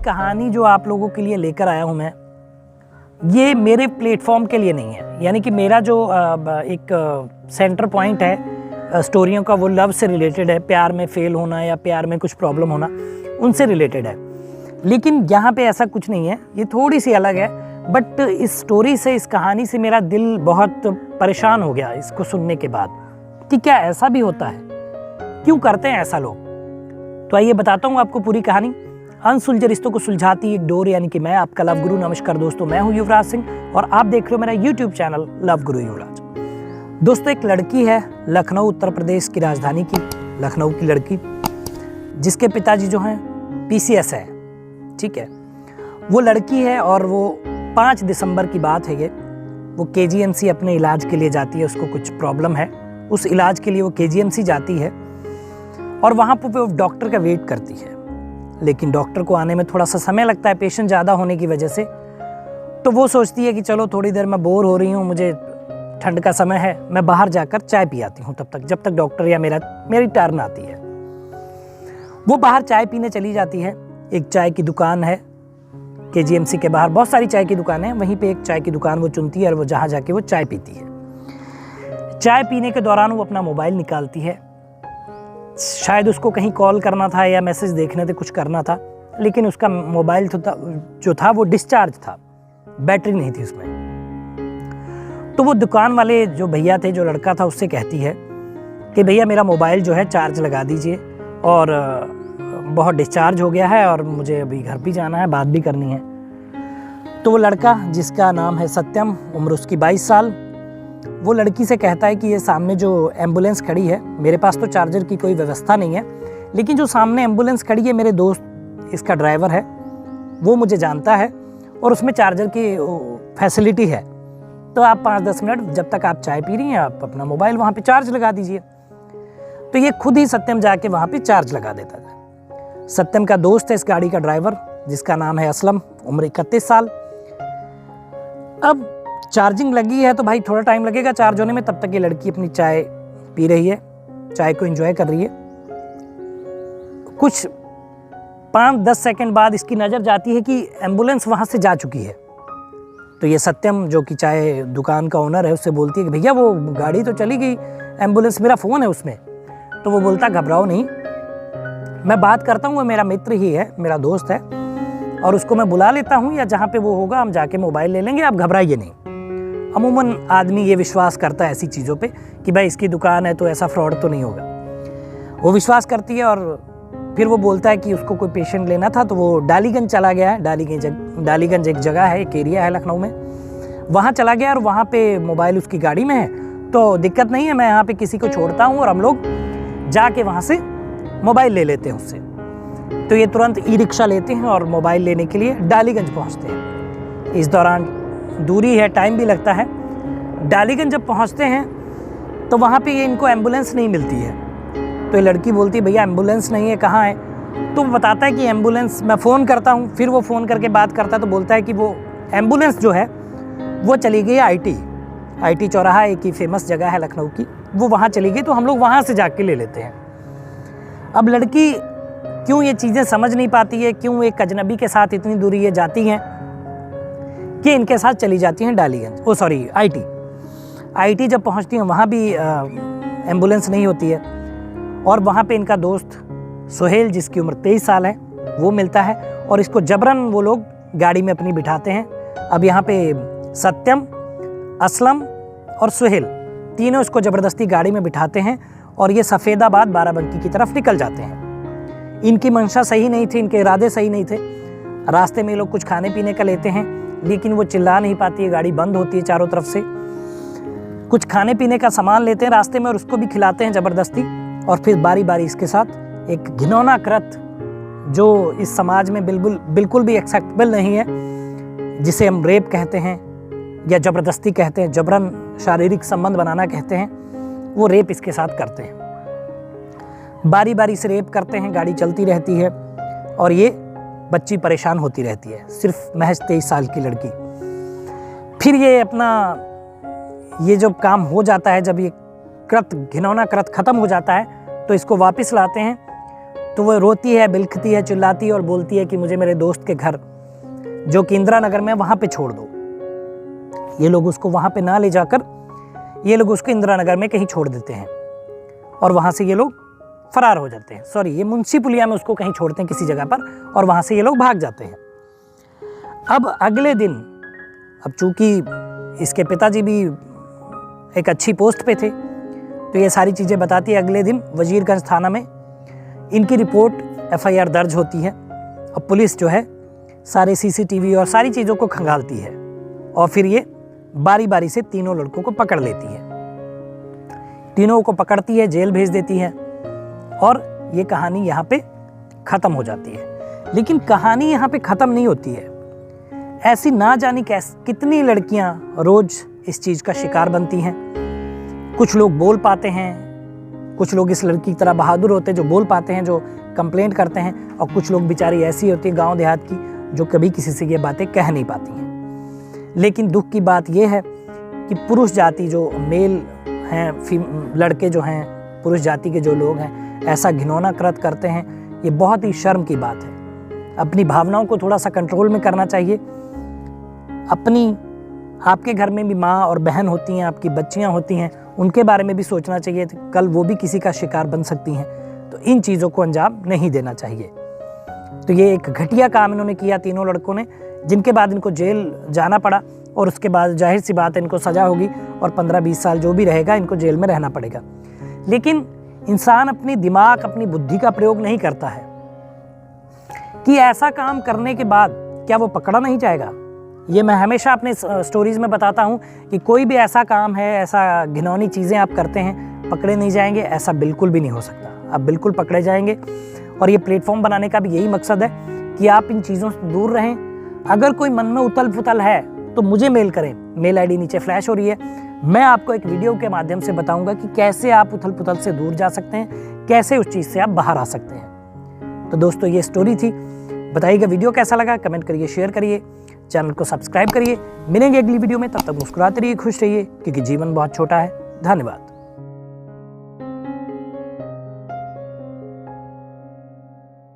कहानी जो आप लोगों के लिए लेकर आया हूँ मैं, ये मेरे प्लेटफॉर्म के लिए नहीं है। यानी कि मेरा जो एक सेंटर पॉइंट है स्टोरियों का, वो लव से रिलेटेड है, प्यार में फेल होना या प्यार में कुछ प्रॉब्लम होना, उनसे रिलेटेड है। लेकिन यहाँ पे ऐसा कुछ नहीं है, ये थोड़ी सी अलग है। बट इस स्टोरी से, इस कहानी से मेरा दिल बहुत परेशान हो गया इसको सुनने के बाद, कि क्या ऐसा भी होता है, क्यों करते हैं ऐसा लोग। तो आइए बताता हूँ आपको पूरी कहानी। अनसुलझे रिश्तों को सुलझाती एक डोर, यानी कि मैं आपका लव गुरु। नमस्कार दोस्तों, मैं हूँ युवराज सिंह और आप देख रहे हो मेरा यूट्यूब चैनल लव गुरु युवराज। दोस्तों, एक लड़की है लखनऊ, उत्तर प्रदेश की राजधानी की, लखनऊ की लड़की, जिसके पिताजी जो हैं PCS है, ठीक है। वो लड़की है और वो 5 दिसंबर की बात है ये, वो KGMC अपने इलाज के लिए जाती है। उसको कुछ प्रॉब्लम है, उस इलाज के लिए वो KGMC जाती है और वहाँ पर वो डॉक्टर का वेट करती है। लेकिन डॉक्टर को आने में थोड़ा सा समय लगता है, पेशेंट ज़्यादा होने की वजह से। तो वो सोचती है कि चलो थोड़ी देर मैं बोर हो रही हूँ, मुझे ठंड का समय है, मैं बाहर जाकर चाय पी आती हूँ तब तक, जब तक डॉक्टर या मेरी टर्न आती है। वो बाहर चाय पीने चली जाती है। एक चाय की दुकान है KGMC के बाहर, बहुत सारी चाय की दुकानें हैं, वहीं पे एक चाय की दुकान वो चुनती है और वो जहाँ जाके वो चाय पीती है। चाय पीने के दौरान वो अपना मोबाइल निकालती है। शायद उसको कहीं कॉल करना था या मैसेज देखने थे, कुछ करना था, लेकिन उसका मोबाइल जो था वो डिस्चार्ज था, बैटरी नहीं थी उसमें। तो वो दुकान वाले जो भैया थे, जो लड़का था, उससे कहती है कि भैया मेरा मोबाइल जो है चार्ज लगा दीजिए, और बहुत डिस्चार्ज हो गया है और मुझे अभी घर भी जाना है, बात भी करनी है। तो वो लड़का, जिसका नाम है सत्यम, उम्र उसकी 22 साल, वो लड़की से कहता है कि ये सामने जो एम्बुलेंस खड़ी है, मेरे पास तो चार्जर की कोई व्यवस्था नहीं है, लेकिन जो सामने एम्बुलेंस खड़ी है, मेरे दोस्त इसका ड्राइवर है, वो मुझे जानता है और उसमें चार्जर की फैसिलिटी है। तो आप 5-10 मिनट, जब तक आप चाय पी रही हैं, आप अपना मोबाइल वहाँ पे चार्ज लगा दीजिए। तो ये खुद ही सत्यम जाके वहाँ पे चार्ज लगा देता था। सत्यम का दोस्त है इस गाड़ी का ड्राइवर, जिसका नाम है असलम, उम्र 31 साल। अब चार्जिंग लगी है तो भाई थोड़ा टाइम लगेगा चार्ज होने में, तब तक ये लड़की अपनी चाय पी रही है, चाय को एंजॉय कर रही है। कुछ 5-10 सेकंड बाद इसकी नज़र जाती है कि एम्बुलेंस वहाँ से जा चुकी है। तो ये सत्यम, जो कि चाय दुकान का ओनर है, उससे बोलती है कि भैया वो गाड़ी तो चली गई, एम्बुलेंस, मेरा फ़ोन है उसमें। तो वो बोलता घबराओ नहीं, मैं बात करता हूँ, वो मेरा मित्र ही है, मेरा दोस्त है, और उसको मैं बुला लेता हूँ, या जहाँ पे वो होगा हम जाके मोबाइल ले लेंगे, आप घबराइए नहीं। अमूमन आदमी ये विश्वास करता है ऐसी चीज़ों पे कि भाई इसकी दुकान है तो ऐसा फ्रॉड तो नहीं होगा। वो विश्वास करती है और फिर वो बोलता है कि उसको कोई पेशेंट लेना था, तो वो डालीगंज चला गया है। डालीगंज एक जगह है, एक एरिया है लखनऊ में, वहाँ चला गया और वहाँ पे मोबाइल उसकी गाड़ी में है। तो दिक्कत नहीं है, मैं यहाँ पे किसी को छोड़ता हूँ और हम लोग जाके वहाँ से मोबाइल ले लेते हैं उससे। तो ये तुरंत ई-रिक्शा लेते हैं और मोबाइल लेने के लिए डालीगंज पहुँचते हैं। इस दौरान दूरी है, टाइम भी लगता है। डालीगंज जब पहुंचते हैं तो वहाँ पे ये इनको एम्बुलेंस नहीं मिलती है। तो ये लड़की बोलती है भैया एम्बुलेंस नहीं है, कहाँ है? तो वो बताता है कि एम्बुलेंस, मैं फ़ोन करता हूँ। फिर वो फ़ोन करके बात करता है तो बोलता है कि वो एम्बुलेंस जो है वो चली गई IT चौराहा, एक ही फेमस जगह है लखनऊ की, वो वहाँ चली गई, तो हम लोग वहाँ से जाके ले लेते हैं। अब लड़की क्यों ये चीज़ें समझ नहीं पाती है, क्यों एक अजनबी के साथ इतनी दूरी ये जाती हैं कि इनके साथ चली जाती हैं डालीगंज, IT जब पहुंचती हैं वहाँ भी एम्बुलेंस नहीं होती है, और वहाँ पे इनका दोस्त सुहेल, जिसकी उम्र 23 साल है, वो मिलता है और इसको जबरन वो लोग गाड़ी में अपनी बिठाते हैं। अब यहाँ पे सत्यम, असलम और सुहेल, तीनों इसको ज़बरदस्ती गाड़ी में बिठाते हैं और ये सफ़ेदाबाद बाराबंकी की तरफ निकल जाते हैं। इनकी मंशा सही नहीं थी, इनके इरादे सही नहीं थे। रास्ते में ये लोग कुछ खाने पीने का लेते हैं, लेकिन वो चिल्ला नहीं पाती है, गाड़ी बंद होती है चारों तरफ से। कुछ खाने पीने का सामान लेते हैं रास्ते में और उसको भी खिलाते हैं ज़बरदस्ती, और फिर बारी बारी इसके साथ एक घिनौना कृत्य, जो इस समाज में बिल्कुल भी एक्सेप्टेबल नहीं है, जिसे हम रेप कहते हैं या ज़बरदस्ती कहते हैं, जबरन शारीरिक संबंध बनाना कहते हैं, वो रेप इसके साथ करते हैं। बारी बारी से रेप करते हैं, गाड़ी चलती रहती है और ये बच्ची परेशान होती रहती है, सिर्फ महज 23 साल की लड़की। फिर ये अपना ये जब काम हो जाता है, जब ये घिनौना कृत्य ख़त्म हो जाता है, तो इसको वापस लाते हैं तो वो रोती है, बिलखती है, चिल्लाती है और बोलती है कि मुझे मेरे दोस्त के घर जो कि इंदिरा नगर में, वहाँ पे छोड़ दो। ये लोग उसको वहाँ पे ना ले जाकर ये लोग उसको इंदिरा नगर में कहीं छोड़ देते हैं और वहाँ से ये लोग फरार हो जाते हैं। सॉरी, ये मुंशी पुलिया में उसको कहीं छोड़ते हैं किसी जगह पर और वहाँ से ये लोग भाग जाते हैं। अब अगले दिन, अब चूंकि इसके पिताजी भी एक अच्छी पोस्ट पे थे तो ये सारी चीज़ें बताती है। अगले दिन वजीरगंज थाना में इनकी रिपोर्ट FIR दर्ज होती है और पुलिस जो है सारे CCTV और सारी चीज़ों को खंगालती है और फिर ये बारी बारी से तीनों लड़कों को पकड़ लेती है। तीनों को पकड़ती है, जेल भेज देती है और ये कहानी यहाँ पे ख़त्म हो जाती है। लेकिन कहानी यहाँ पे ख़त्म नहीं होती है। ऐसी ना जाने कितनी लड़कियाँ रोज़ इस चीज़ का शिकार बनती हैं। कुछ लोग बोल पाते हैं, कुछ लोग इस लड़की की तरह बहादुर होते हैं जो बोल पाते हैं, जो कंप्लेंट करते हैं, और कुछ लोग बेचारी ऐसी होती है गांव देहात की जो कभी किसी से ये बातें कह नहीं पाती हैं। लेकिन दुख की बात यह है कि पुरुष जाति जो मेल हैं, लड़के जो हैं, पुरुष जाति के जो लोग हैं, ऐसा घिनौना कृत्य करते हैं। ये बहुत ही शर्म की बात है। अपनी भावनाओं को थोड़ा सा कंट्रोल में करना चाहिए। आपके घर में भी माँ और बहन होती हैं, आपकी बच्चियाँ होती हैं, उनके बारे में भी सोचना चाहिए। कल वो भी किसी का शिकार बन सकती हैं, तो इन चीज़ों को अंजाम नहीं देना चाहिए। तो ये एक घटिया काम इन्होंने किया तीनों लड़कों ने, जिनके बाद इनको जेल जाना पड़ा और उसके बाद जाहिर सी बात है इनको सज़ा होगी और 15-20 साल जो भी रहेगा इनको जेल में रहना पड़ेगा। लेकिन इंसान अपनी दिमाग, अपनी बुद्धि का प्रयोग नहीं करता है कि ऐसा काम करने के बाद क्या वो पकड़ा नहीं जाएगा। ये मैं हमेशा अपने स्टोरीज़ में बताता हूँ कि कोई भी ऐसा काम है, ऐसा घिनौनी चीज़ें आप करते हैं, पकड़े नहीं जाएंगे, ऐसा बिल्कुल भी नहीं हो सकता। आप बिल्कुल पकड़े जाएंगे। और ये प्लेटफॉर्म बनाने का भी यही मकसद है कि आप इन चीज़ों से दूर रहें। अगर कोई मन में उथल पुथल है तो मुझे मेल करें, मेल ID नीचे फ्लैश हो रही है। मैं आपको एक वीडियो के माध्यम से बताऊँगा कि कैसे आप उथल पुथल से दूर जा सकते हैं, कैसे उस चीज़ से आप बाहर आ सकते हैं। तो दोस्तों, ये स्टोरी थी। बताइएगा वीडियो कैसा लगा, कमेंट करिए, शेयर करिए, चैनल को सब्सक्राइब करिए। मिलेंगे अगली वीडियो में, तब तक मुस्कुराते रहिए, खुश रहिए, क्योंकि जीवन बहुत छोटा है। धन्यवाद।